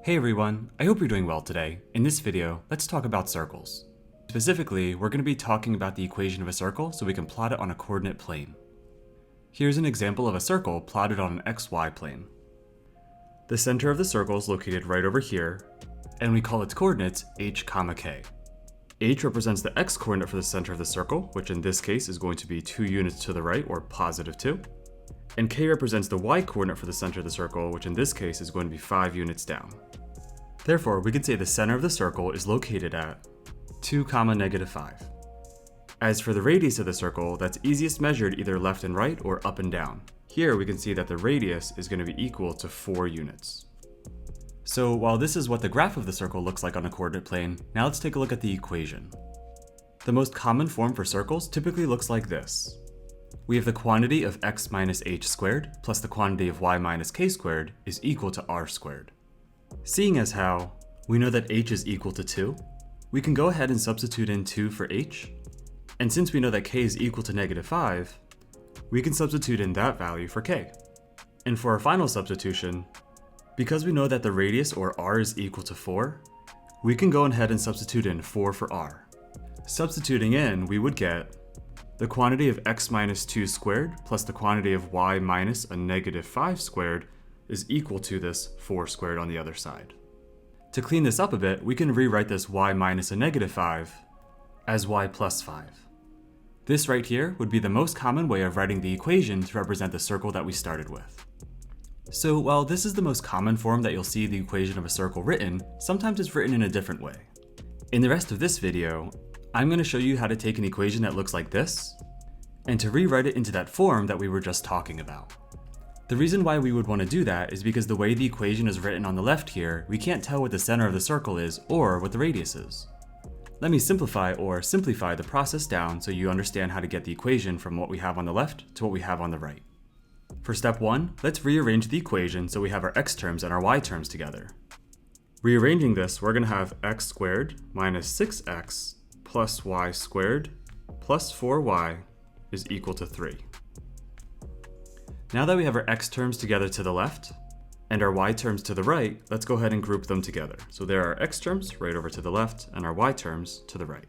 Hey everyone, I hope you're doing well today. In this video, let's talk about circles. Specifically, we're going to be talking about the equation of a circle so we can plot it on a coordinate plane. Here's an example of a circle plotted on an xy plane. The center of the circle is located right over here, and we call its coordinates h, k. H represents the x coordinate for the center of the circle, which in this case is going to be 2 units to the right, or positive 2. And k represents the y coordinate for the center of the circle, which in this case is going to be 5 units down. Therefore, we can say the center of the circle is located at 2, -5. As for the radius of the circle, that's easiest measured either left and right or up and down. Here we can see that the radius is going to be equal to 4 units. So while this is what the graph of the circle looks like on a coordinate plane, now let's take a look at the equation. The most common form for circles typically looks like this. We have the quantity of x minus h squared plus the quantity of y minus k squared is equal to r squared. Seeing as how we know that h is equal to 2, we can go ahead and substitute in 2 for h, and since we know that k is equal to -5, we can substitute in that value for k. And for our final substitution, because we know that the radius or r is equal to 4, we can go ahead and substitute in 4 for r. Substituting in, we would get the quantity of x minus 2 squared plus the quantity of y minus a -5 squared is equal to this 4 squared on the other side. To clean this up a bit, we can rewrite this y minus a -5 as y plus 5. This right here would be the most common way of writing the equation to represent the circle that we started with. So while this is the most common form that you'll see the equation of a circle written, sometimes it's written in a different way. In the rest of this video, I'm going to show you how to take an equation that looks like this, and to rewrite it into that form that we were just talking about. The reason why we would want to do that is because the way the equation is written on the left here, we can't tell what the center of the circle is or what the radius is. Let me simplify the process down so you understand how to get the equation from what we have on the left to what we have on the right. For step 1, let's rearrange the equation so we have our x terms and our y terms together. Rearranging this, we're going to have x squared minus 6x plus y squared plus 4y is equal to 3. Now that we have our x terms together to the left and our y terms to the right, let's go ahead and group them together. So there are x terms right over to the left and our y terms to the right.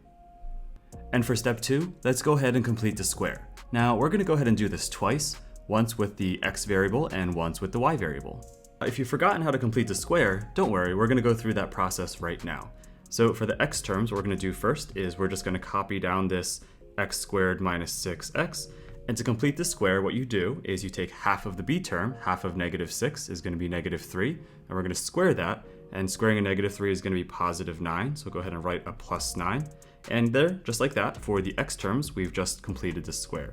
And for step 2, let's go ahead and complete the square. Now we're going to go ahead and do this twice, once with the x variable and once with the y variable. If you've forgotten how to complete the square, don't worry, we're going to go through that process right now. So for the x terms, what we're going to do first is we're just going to copy down this x squared minus 6x. And to complete the square, what you do is you take half of the b term, half of -6 is going to be -3, and we're going to square that, and squaring a -3 is going to be +9, so go ahead and write a +9. And there, just like that, for the x terms, we've just completed the square.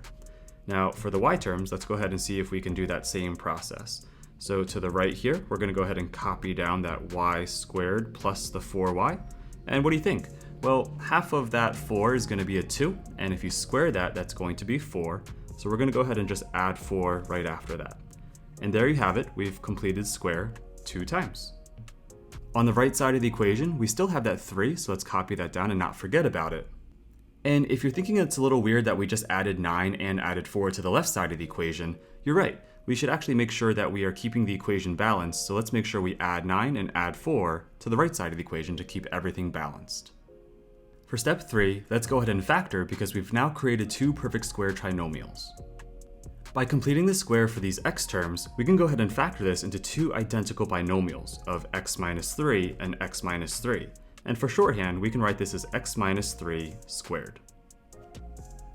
Now for the y terms, let's go ahead and see if we can do that same process. So to the right here, we're going to go ahead and copy down that y squared plus the 4y. And what do you think? Well, half of that 4 is going to be a 2, and if you square that, that's going to be 4. So we're going to go ahead and just add 4 right after that. And there you have it, we've completed square 2 times. On the right side of the equation, we still have that 3, so let's copy that down and not forget about it. And if you're thinking it's a little weird that we just added 9 and added 4 to the left side of the equation, you're right. We should actually make sure that we are keeping the equation balanced, so let's make sure we add 9 and add 4 to the right side of the equation to keep everything balanced. For step 3, let's go ahead and factor because we've now created 2 perfect square trinomials. By completing the square for these x terms, we can go ahead and factor this into 2 identical binomials of x minus 3 and x minus 3. And for shorthand, we can write this as x minus 3 squared.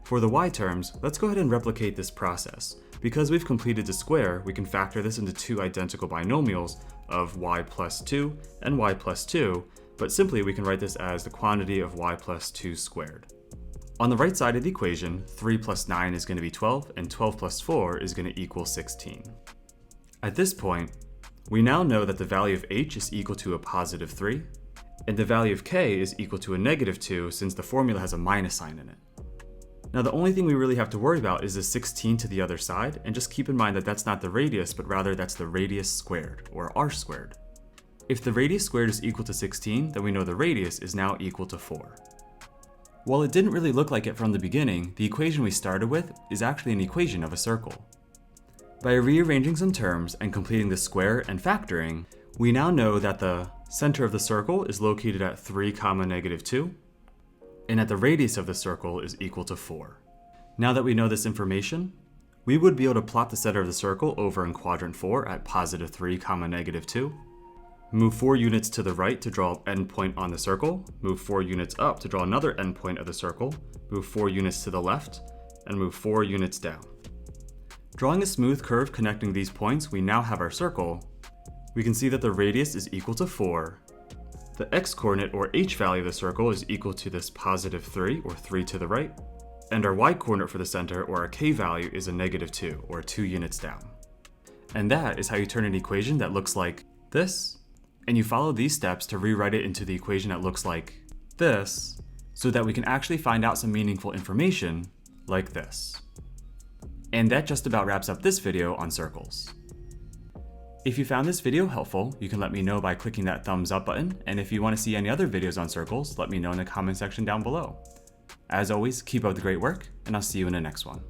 For the y terms, let's go ahead and replicate this process. Because we've completed the square, we can factor this into 2 identical binomials of y plus 2 and y plus 2, but simply we can write this as the quantity of y plus 2 squared. On the right side of the equation, 3 plus 9 is going to be 12, and 12 plus 4 is going to equal 16. At this point, we now know that the value of h is equal to a +3, and the value of k is equal to a -2 since the formula has a minus sign in it. Now the only thing we really have to worry about is the 16 to the other side, and just keep in mind that that's not the radius, but rather that's the radius squared, or r squared. If the radius squared is equal to 16, then we know the radius is now equal to 4. While it didn't really look like it from the beginning, the equation we started with is actually an equation of a circle. By rearranging some terms and completing the square and factoring, we now know that the Center of the circle is located at 3, -2, and at the radius of the circle is equal to 4. Now that we know this information, we would be able to plot the center of the circle over in quadrant 4 at +3, -2, move 4 units to the right to draw an endpoint on the circle, move 4 units up to draw another endpoint of the circle, move 4 units to the left, and move 4 units down. Drawing a smooth curve connecting these points, we now have our circle. We can see that the radius is equal to 4. The x-coordinate or h value of the circle is equal to this +3 or 3 to the right, and our y-coordinate for the center or our k value is a -2 or 2 units down. And that is how you turn an equation that looks like this, and you follow these steps to rewrite it into the equation that looks like this, so that we can actually find out some meaningful information like this. And that just about wraps up this video on circles. If you found this video helpful, you can let me know by clicking that thumbs up button, and if you want to see any other videos on circles, let me know in the comment section down below. As always, keep up the great work, and I'll see you in the next one.